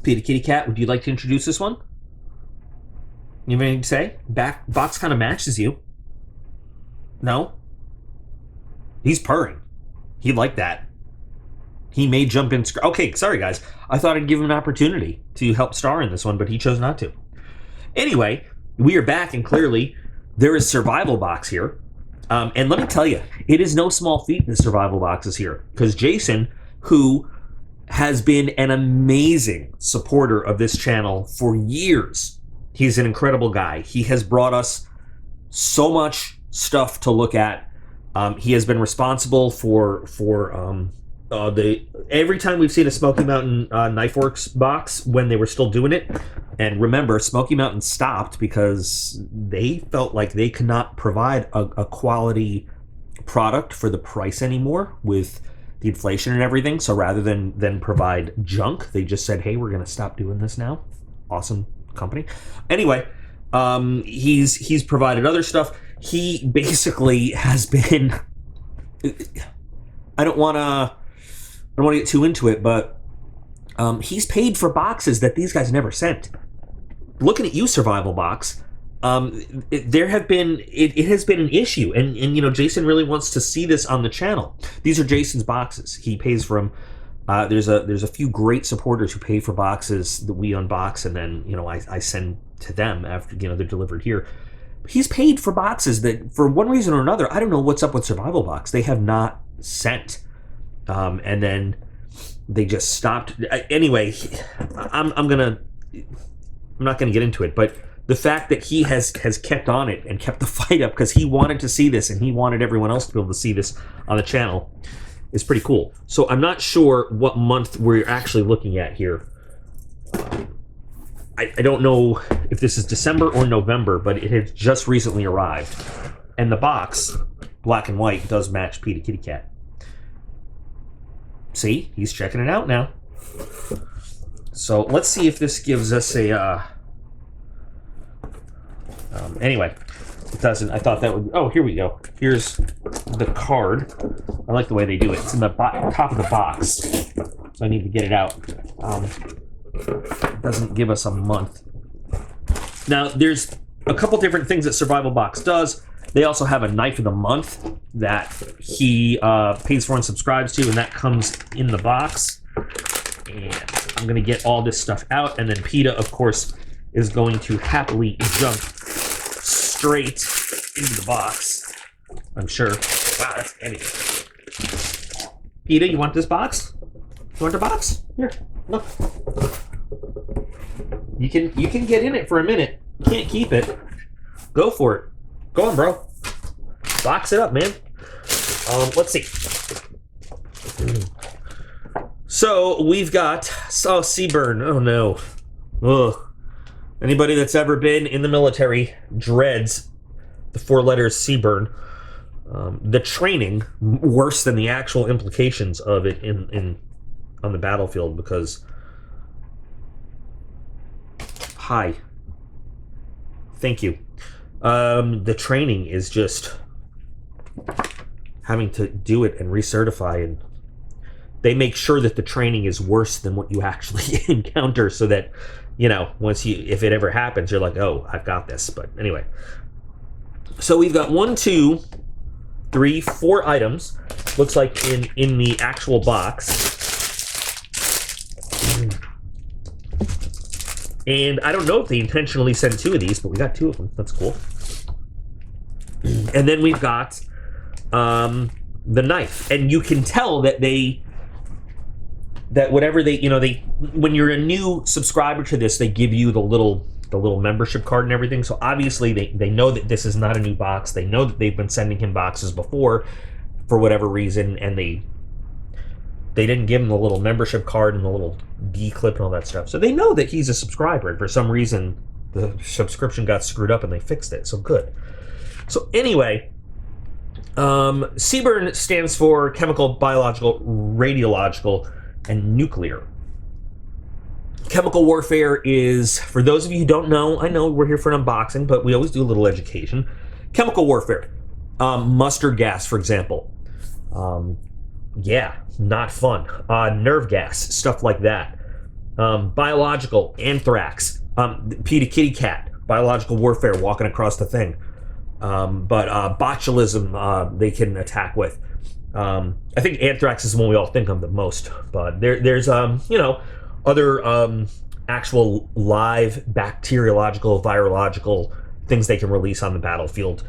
Peter Kitty Cat, would you like to introduce this one? You have anything to say? Box kind of matches you. No? He's purring. He liked that. He may jump in. Okay, sorry guys. I thought I'd give him an opportunity to help star in this one, but he chose not to. Anyway, we are back, and clearly there is survival box here. And let me tell you, it is no small feat the survival box is here, because Jason, who has been an amazing supporter of this channel for years, he's an incredible guy. He has brought us so much stuff to look at. He has been responsible for every time we've seen a Smoky Mountain Knife Works box when they were still doing it. And remember, Smoky Mountain stopped because they felt like they could not provide a quality product for the price anymore with the inflation and everything. So rather than provide junk, they just said, hey, we're going to stop doing this now. Awesome company. Anyway, he's provided other stuff. He basically has been, I don't want to get too into it, but he's paid for boxes that these guys never sent. Looking at you, Survival Box, it has been an issue, and you know, Jason really wants to see this on the channel. These are Jason's boxes. He pays for them. There's a few great supporters who pay for boxes that we unbox, and then, you know, I send to them after, you know, they're delivered here. He's paid for boxes that, for one reason or another, I don't know what's up with Survival Box, they have not sent. And then they just stopped. Anyway, I'm not gonna get into it, but the fact that he has kept on it and kept the fight up because he wanted to see this and he wanted everyone else to be able to see this on the channel is pretty cool. So I'm not sure what month we're actually looking at here. I don't know if this is December or November, but it has just recently arrived. And the box, black and white, does match Peter Kitty Cat. See, he's checking it out now. So let's see if this gives us a. Anyway, it doesn't. I thought that would. Oh, here we go. Here's the card. I like the way they do it. It's in the top of the box, so I need to get it out. It doesn't give us a month. Now, there's a couple different things that Survival Box does. They also have a knife of the month that he pays for and subscribes to, and that comes in the box. And I'm going to get all this stuff out, and then PETA, of course, is going to happily jump straight into the box. I'm sure. Wow, that's heavy. PETA, you want this box? You want the box? Here, look. You can get in it for a minute. You can't keep it. Go for it. Go on, bro. Box it up, man. Let's see. So we've got CBRN. Oh no. Ugh. Anybody that's ever been in the military dreads the 4 letters CBRN. The training worse than the actual implications of it on the battlefield, because hi. Thank you. The training is just having to do it and recertify, and they make sure that the training is worse than what you actually encounter, so that, you know, if it ever happens, you're like, oh, I've got this. But anyway, so we've got 1, 2, 3, 4 items. Looks like in the actual box. And I don't know if they intentionally sent 2 of these, but we got 2 of them. That's cool. And then we've got the knife, and you can tell that whatever when you're a new subscriber to this, they give you the little membership card and everything. So obviously they know that this is not a new box. They know that they've been sending him boxes before for whatever reason, and they didn't give him the little membership card and the little D clip and all that stuff. So they know that he's a subscriber, and for some reason the subscription got screwed up and they fixed it. So good. So anyway, CBRN stands for chemical, biological, radiological, and nuclear. Chemical warfare is, for those of you who don't know, I know we're here for an unboxing, but we always do a little education. Chemical warfare. Mustard gas, for example. Yeah, not fun. Nerve gas, stuff like that. Biological, anthrax, PETA kitty cat, biological warfare, walking across the thing. But botulism, they can attack with. I think anthrax is the one we all think of the most, but there's other actual live bacteriological, virological things they can release on the battlefield.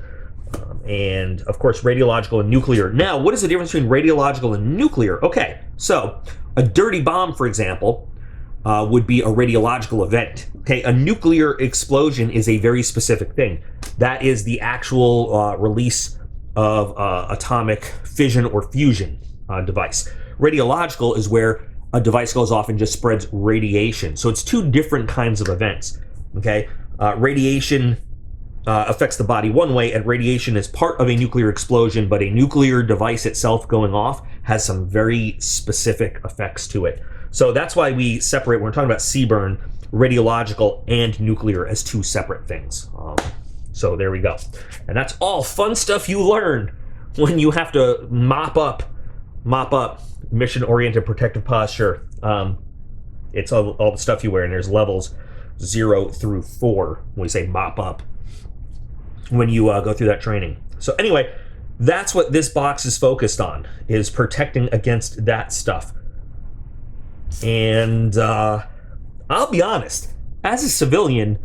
And of course, radiological and nuclear. Now, what is the difference between radiological and nuclear? Okay, so a dirty bomb, for example, would be a radiological event. Okay, a nuclear explosion is a very specific thing. That is the actual release of atomic fission or fusion device. Radiological is where a device goes off and just spreads radiation. So it's two different kinds of events. Okay, radiation affects the body one way, and radiation is part of a nuclear explosion, but a nuclear device itself going off has some very specific effects to it. So that's why we separate, when we're talking about CBRN, radiological and nuclear as two separate things. So there we go. And that's all fun stuff you learn when you have to mop up mission-oriented protective posture. It's all the stuff you wear, and there's levels 0 through 4 when we say mop up when you go through that training. So anyway, that's what this box is focused on, is protecting against that stuff. And I'll be honest, as a civilian,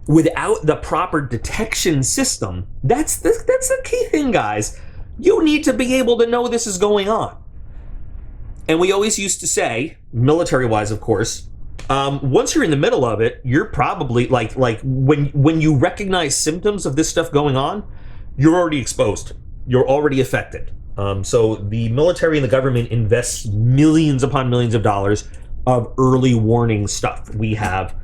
without the proper detection system, that's the key thing, guys. You need to be able to know this is going on. And we always used to say, military-wise, of course, once you're in the middle of it, you're probably like when you recognize symptoms of this stuff going on, you're already exposed. You're already affected. So the military and the government invests millions upon millions of dollars of early warning stuff. We have,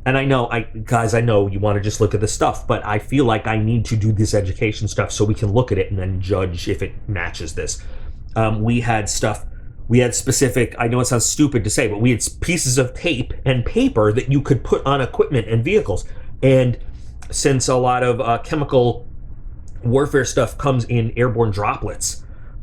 and I know you want to just look at the stuff, but I feel like I need to do this education stuff so we can look at it and then judge if it matches this. We had specific, I know it sounds stupid to say, but we had pieces of tape and paper that you could put on equipment and vehicles. And since a lot of chemical warfare stuff comes in airborne droplets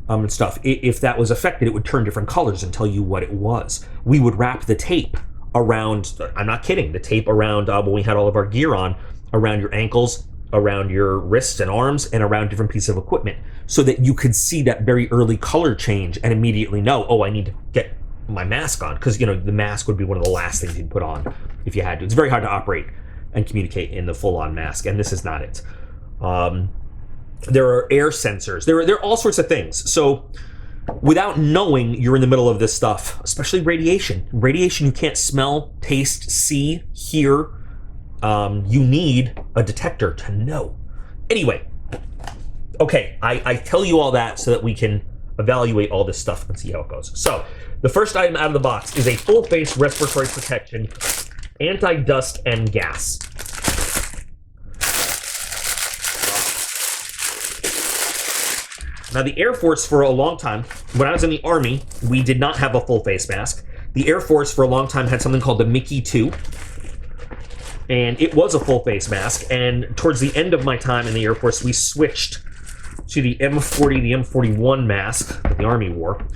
and stuff, if that was affected, it would turn different colors and tell you what it was. We would wrap the tape around, I'm not kidding, the tape around, when we had all of our gear on, around your ankles, around your wrists and arms, and around different pieces of equipment, so that you could see that very early color change and immediately know, oh, I need to get my mask on, because the mask would be one of the last things you'd put on if you had to. It's very hard to operate and communicate in the full-on mask, and this is not it. There are air sensors. There are all sorts of things. So without knowing you're in the middle of this stuff, especially radiation you can't smell, taste, see, hear. You need a detector to know. Anyway, okay, I tell you all that so that we can evaluate all this stuff and see how it goes. So the first item out of the box is a full face respiratory protection, anti-dust and gas. Now, the Air Force for a long time, when I was in the Army, we did not have a full face mask. The Air Force for a long time had something called the Mickey 2. And it was a full face mask. And towards the end of my time in the Air Force, we switched to the M40, the M41 mask that the Army wore.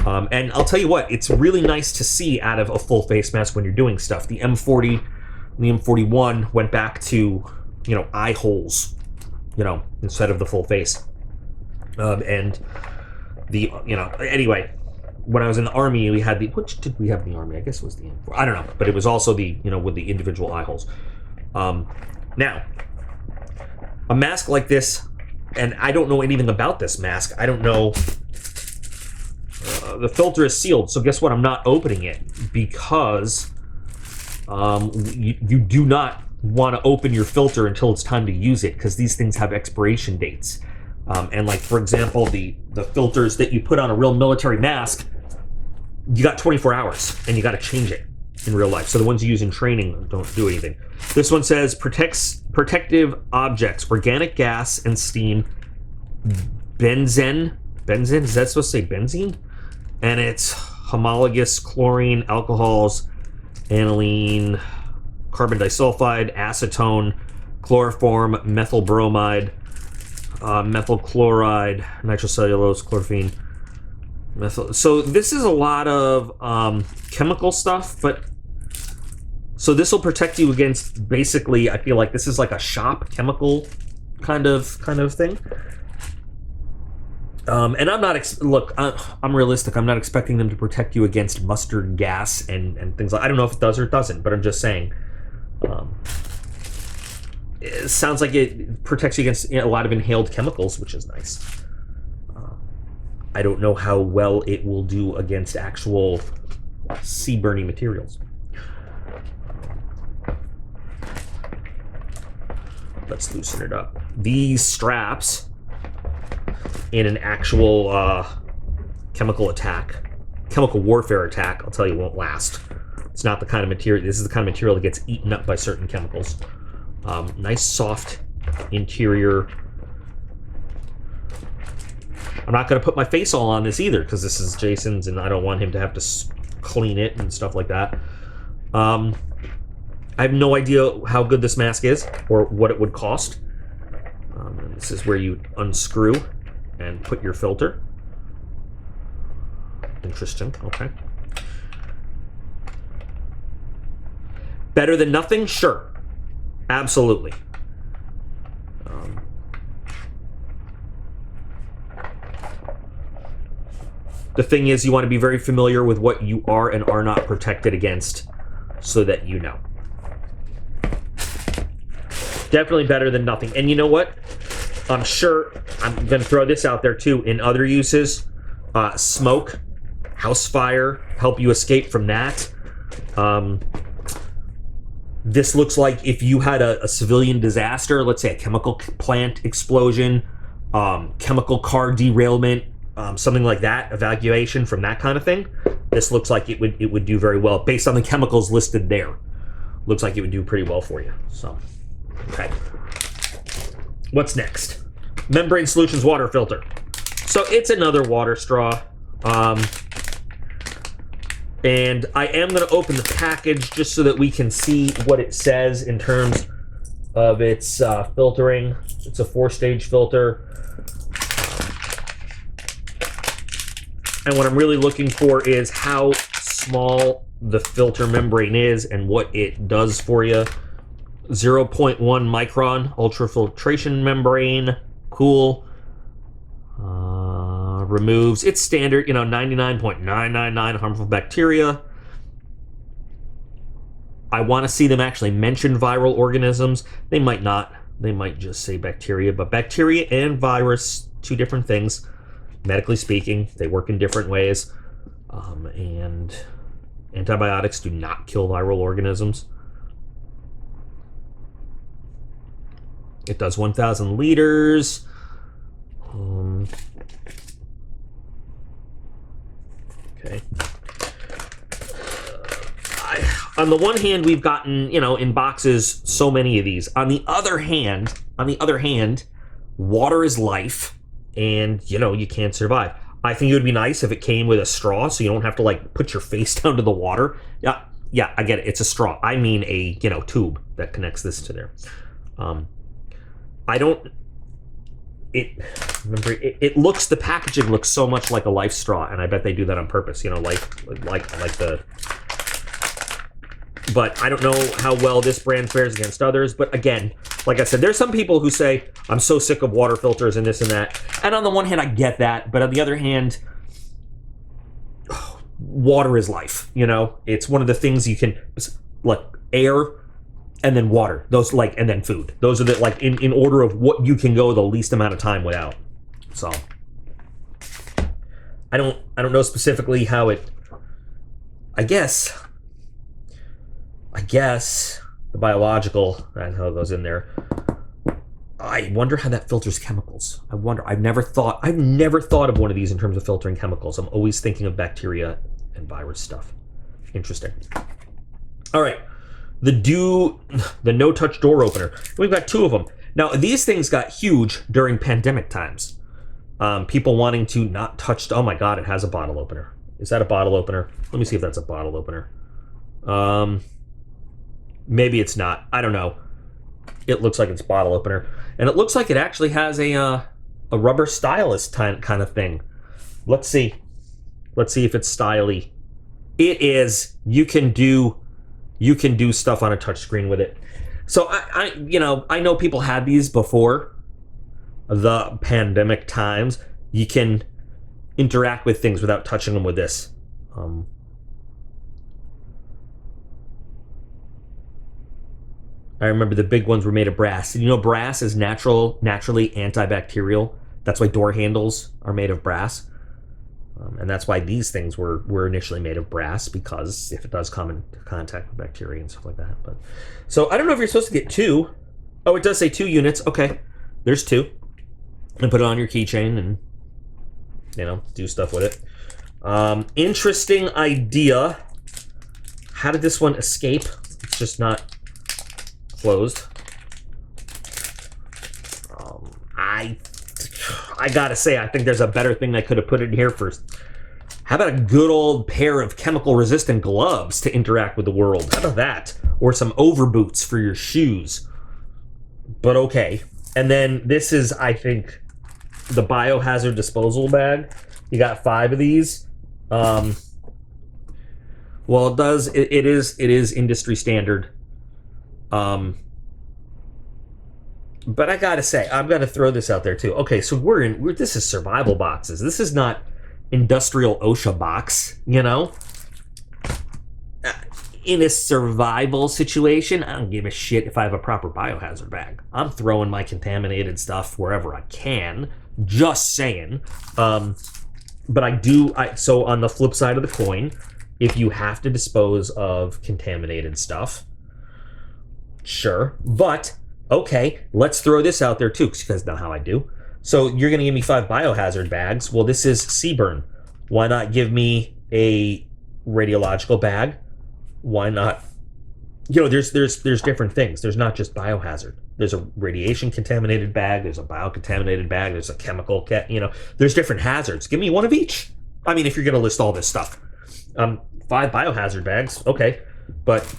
And I'll tell you what, it's really nice to see out of a full face mask when you're doing stuff. The M40 and the M41 went back to, eye holes, instead of the full face. And the, anyway, when I was in the Army, we had which did we have in the Army? I guess it was the M4. I don't know, but it was also the, with the individual eye holes. Now, a mask like this, and I don't know anything about this mask. I don't know. The filter is sealed, so guess what? I'm not opening it because you do not want to open your filter until it's time to use it, because these things have expiration dates. And like, for example, the filters that you put on a real military mask, you got 24 hours and you got to change it in real life. So the ones you use in training don't do anything. This one says protective objects, organic gas and steam, benzene, is that supposed to say benzene? And it's homologous chlorine, alcohols, aniline, carbon disulfide, acetone, chloroform, methyl bromide, methyl chloride, nitrocellulose, chlorophene, methyl. So this is a lot of chemical stuff, but So this will protect you against, basically, I feel like this is like a shop chemical kind of thing. And I'm not, look, I'm realistic. I'm not expecting them to protect you against mustard gas and things like, I don't know if it does or it doesn't, but I'm just saying. It sounds like it protects you against a lot of inhaled chemicals, which is nice. I don't know how well it will do against actual sea-burning materials. Let's loosen it up. These straps, in an actual chemical warfare attack, I'll tell you, won't last. It's not the kind of material, this is the kind of material that gets eaten up by certain chemicals. Nice soft interior. I'm not going to put my face all on this either, because this is Jason's and I don't want him to have to clean it and stuff like that. I have no idea how good this mask is or what it would cost. This is where you unscrew and put your filter. Interesting. Okay. Better than nothing? Sure. Absolutely. The thing is, you want to be very familiar with what you are and are not protected against so that you know. Definitely better than nothing. And you know what? I'm sure, I'm going to throw this out there too, in other uses, smoke, house fire, help you escape from that. This looks like if you had a civilian disaster, let's say a chemical plant explosion, chemical car derailment, something like that, evacuation from that kind of thing. This looks like it would do very well based on the chemicals listed there. Looks like it would do pretty well for you. So, okay. What's next? Membrane Solutions water filter. So it's another water straw. And I am going to open the package just so that we can see what it says in terms of its filtering. It's a 4-stage filter. And what I'm really looking for is how small the filter membrane is and what it does for you. 0.1 micron ultrafiltration membrane. Cool. Removes, it's standard, 99.999 harmful bacteria. I want to see them actually mention viral organisms. They might not. They might just say bacteria, but bacteria and virus, two different things. Medically speaking, they work in different ways. And antibiotics do not kill viral organisms. It does 1,000 liters. Okay. On the one hand, we've gotten, in boxes, so many of these. On the other hand, water is life, and, you can't survive. I think it would be nice if it came with a straw, so you don't have to, put your face down to the water. Yeah, I get it. It's a straw. I mean a, tube that connects this to there. The packaging looks so much like a Life straw, and I bet they do that on purpose, but I don't know how well this brand fares against others. But again, like I said, there's some people who say, I'm so sick of water filters and this and that. And on the one hand, I get that. But on the other hand, water is life, It's one of the things you can, air and then water. Those, and then food. Those are the, in order of what you can go the least amount of time without. So, I don't know specifically how it, I guess the biological, that's how it goes in there. I wonder how that filters chemicals. I've never thought of one of these in terms of filtering chemicals. I'm always thinking of bacteria and virus stuff. Interesting. All right. The no-touch door opener. We've got 2 of them. Now, these things got huge during pandemic times. People wanting to not touch, oh my God, it has a bottle opener. Is that a bottle opener? Let me see if that's a bottle opener. Maybe it's not. I don't know. It looks like it's a bottle opener. And it looks like it actually has a rubber stylus kind of thing. Let's see. Let's see if it's styly. It is. You can do you can do stuff on a touchscreen with it. So I know people had these before the pandemic times. You can interact with things without touching them with this. I remember the big ones were made of brass. And you know, brass is naturally antibacterial. That's why door handles are made of brass. And that's why these things were initially made of brass, because if it does come into contact with bacteria and stuff like that. But so I don't know if you're supposed to get 2. Oh, it does say 2 units. Okay, there's 2. And put it on your keychain and, you know, do stuff with it. Interesting idea. How did this one escape? It's just not closed. I gotta say, I think there's a better thing I could have put in here first. How about a good old pair of chemical resistant gloves to interact with the world? How about that? Or some overboots for your shoes. But okay. And then this is, I think, the biohazard disposal bag. You got 5 of these. Well, it is industry standard. But I gotta say, I'm gonna throw this out there too. Okay, so this is survival boxes. This is not industrial OSHA box, you know? In a survival situation, I don't give a shit if I have a proper biohazard bag. I'm throwing my contaminated stuff wherever I can. Just saying. But so on the flip side of the coin, if you have to dispose of contaminated stuff, sure. But okay, let's throw this out there too, because you guys know how I do. So you're going to give me 5 biohazard bags. Well, this is CBRN. Why not give me a radiological bag? Why not? You know, there's different things. There's not just biohazard. There's a radiation contaminated bag. There's a biocontaminated bag. There's a chemical, there's different hazards. Give me one of each. I mean, if you're going to list all this stuff. 5 biohazard bags, okay. But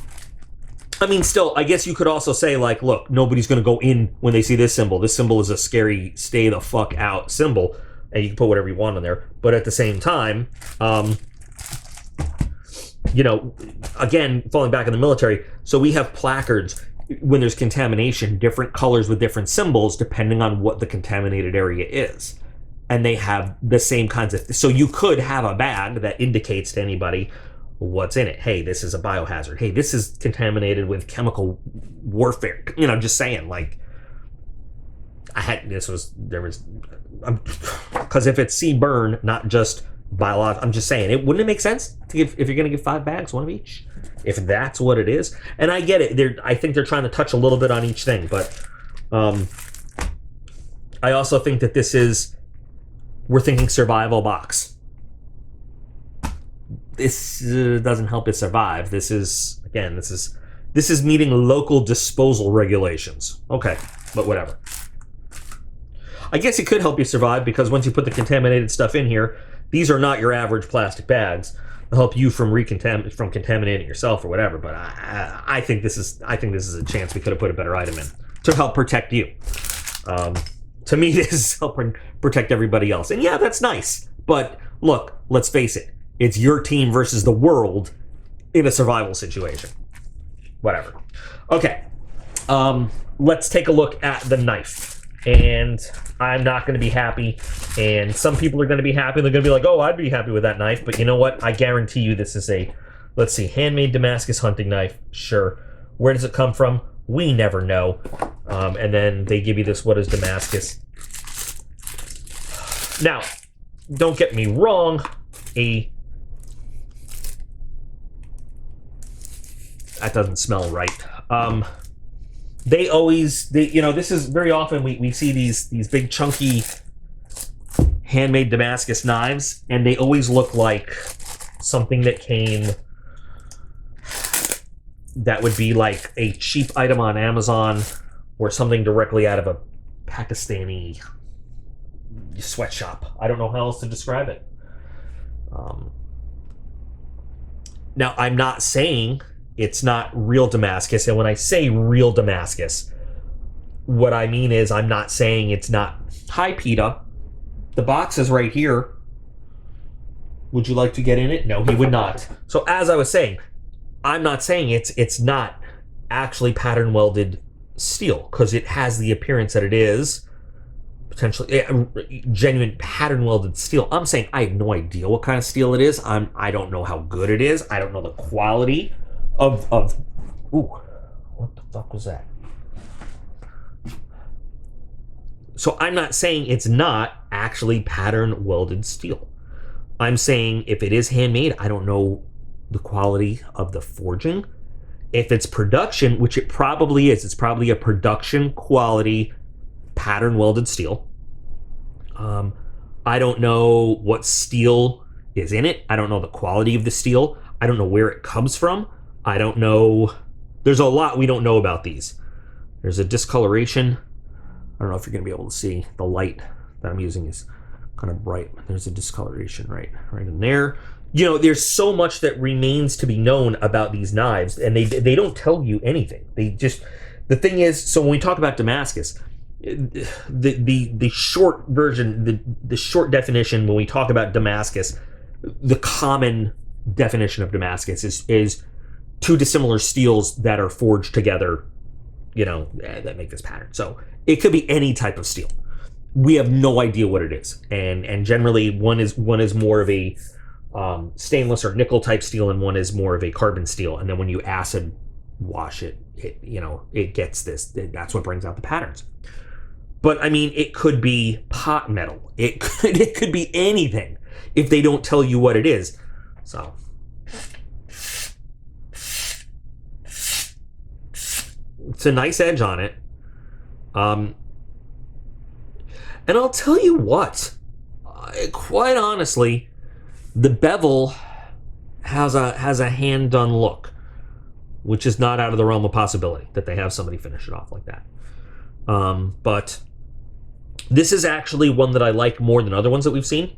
I mean, still, I guess you could also say, like, look, nobody's going to go in when they see this symbol. This symbol is a scary, stay the fuck out symbol, and you can put whatever you want on there. But at the same time, you know, again, falling back in the military, so we have placards when there's contamination, different colors with different symbols, depending on what the contaminated area is. And they have the same kinds of... So you could have a bag that indicates to anybody what's in it. Hey, this is a biohazard. Hey, this is contaminated with chemical warfare. You know, just saying, like, because if it's CBRN, not just biological, I'm just saying, wouldn't it make sense to give, if you're going to give 5 bags, 1 of each? If that's what it is. And I get it. I think they're trying to touch a little bit on each thing, but I also think that we're thinking survival box. This doesn't help it survive. This is meeting local disposal regulations. Okay, but whatever. I guess it could help you survive, because once you put the contaminated stuff in here, these are not your average plastic bags. They'll help you from contaminating yourself or whatever. But I think this is a chance we could have put a better item in to help protect you. To me, this is helping protect everybody else. And yeah, that's nice. But look, let's face it. It's your team versus the world in a survival situation. Whatever. Okay. Let's take a look at the knife. And I'm not going to be happy. And some people are going to be happy. They're going to be like, oh, I'd be happy with that knife. But you know what? I guarantee you this is let's see, handmade Damascus hunting knife. Sure. Where does it come from? We never know. And then they give you this, what is Damascus? Now, don't get me wrong. That doesn't smell right. This is very often we see these big chunky handmade Damascus knives, and they always look like something that would be like a cheap item on Amazon, or something directly out of a Pakistani sweatshop. I don't know how else to describe it. Now, I'm not saying it's not real Damascus, and when I say real Damascus, what I mean is I'm not saying it's not. Hi, PETA. The box is right here. Would you like to get in it? No, he would not. So as I was saying, I'm not saying it's not actually pattern welded steel, because it has the appearance that it is potentially genuine pattern welded steel. I'm saying I have no idea what kind of steel it is. I don't know how good it is. I don't know the quality of ooh, what the fuck was that? So I'm not saying it's not actually pattern welded steel. I'm saying if it is handmade, I don't know the quality of the forging. If it's production, which it probably is, it's probably a production quality pattern welded steel. I don't know what steel is in it. I don't know the quality of the steel. I don't know where it comes from. I don't know. There's a lot we don't know about these. There's a discoloration. I don't know if you're going to be able to see. The light that I'm using is kind of bright. There's a discoloration right in there. You know, there's so much that remains to be known about these knives, and they don't tell you anything. The thing is, so when we talk about Damascus, the short version, the short definition when we talk about Damascus, the common definition of Damascus is two dissimilar steels that are forged together, you know, that make this pattern. So it could be any type of steel. We have no idea what it is, and generally one is more of a stainless or nickel type steel, and one is more of a carbon steel. And then when you acid wash it, it gets this. That's what brings out the patterns. But I mean, it could be pot metal. It could be anything if they don't tell you what it is. So it's a nice edge on it. And I'll tell you what, quite honestly, the bevel has a hand-done look, which is not out of the realm of possibility that they have somebody finish it off like that. But this is actually one that I like more than other ones that we've seen.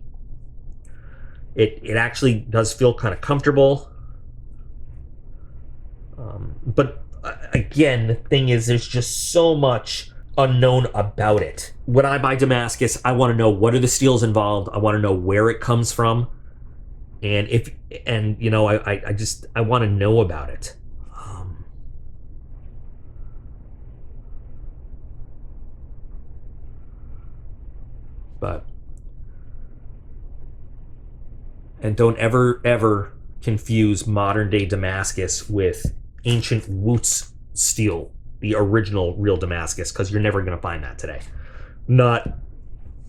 It actually does feel kind of comfortable. But again, the thing is, there's just so much unknown about it. When I buy Damascus, I want to know what are the steels involved. I want to know where it comes from, and I want to know about it. And don't ever confuse modern day Damascus with ancient Wootz steel, the original real Damascus, because you're never going to find that today. Not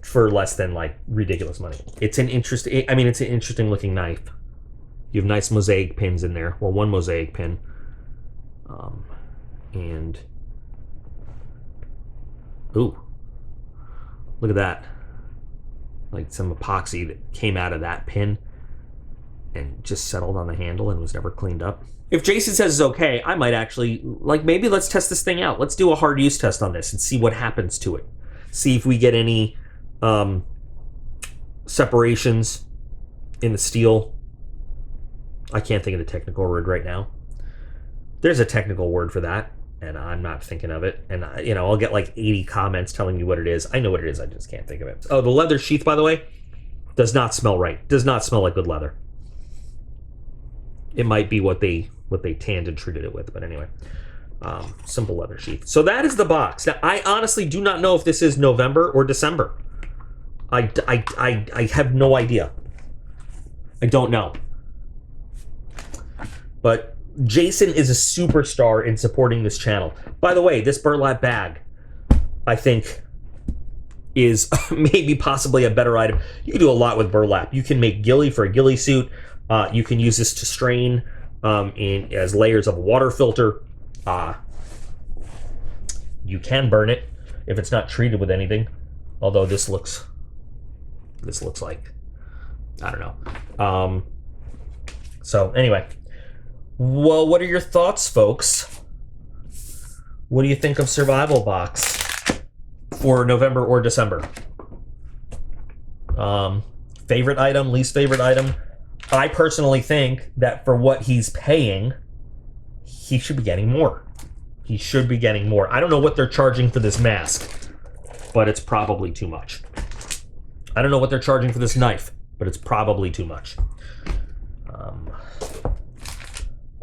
for less than like ridiculous money. It's an interesting looking knife. You have nice mosaic pins in there. Well, one mosaic pin. And ooh, look at that. Like some epoxy that came out of that pin and just settled on the handle and was never cleaned up. If Jason says it's okay, I might actually, maybe let's test this thing out. Let's do a hard use test on this and see what happens to it. See if we get any separations in the steel. I can't think of the technical word right now. There's a technical word for that, and I'm not thinking of it. And I'll get like 80 comments telling me what it is. I know what it is, I just can't think of it. Oh, the leather sheath, by the way, does not smell right. Does not smell like good leather. It might be what they tanned and treated it with, but anyway, simple leather sheath. So that is the box. Now, I honestly do not know if this is November or December. I have no idea. I don't know. But Jason is a superstar in supporting this channel. By the way, this burlap bag, I think, is maybe possibly a better item. You can do a lot with burlap. You can make ghillie for a ghillie suit. You can use this to strain as layers of a water filter. You can burn it if it's not treated with anything. Although this looks like, I don't know. So anyway, well, what are your thoughts, folks? What do you think of Survival Box for November or December? Favorite item, least favorite item? I personally think that for what he's paying, he should be getting more. He should be getting more. I don't know what they're charging for this mask, but it's probably too much. I don't know what they're charging for this knife, but it's probably too much.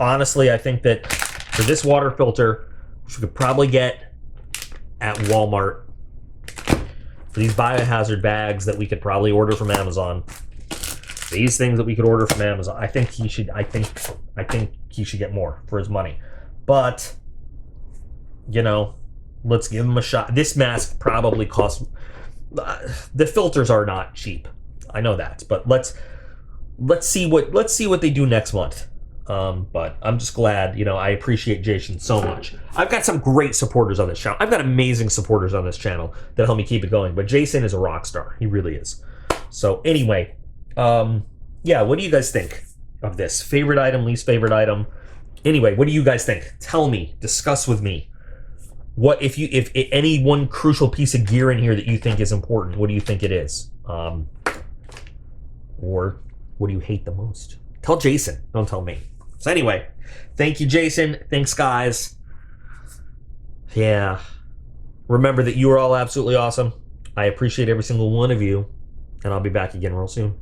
honestly, I think that for this water filter, which we could probably get at Walmart, for these biohazard bags that we could probably order from Amazon, these things that we could order from Amazon, I think he should get more for his money. But, you know, let's give him a shot. This mask probably costs, the filters are not cheap. I know that, but let's see what they do next month. But I'm just glad, you know, I appreciate Jason so much. I've got some great supporters on this channel. I've got amazing supporters on this channel that help me keep it going. But Jason is a rock star. He really is. So anyway, yeah, what do you guys think of this? Favorite item, least favorite item? Anyway, what do you guys think? Tell me, discuss with me. What if any one crucial piece of gear in here that you think is important, what do you think it is? Or what do you hate the most? Tell Jason, don't tell me. So anyway, thank you, Jason. Thanks, guys. Yeah. Remember that you are all absolutely awesome. I appreciate every single one of you, and I'll be back again real soon.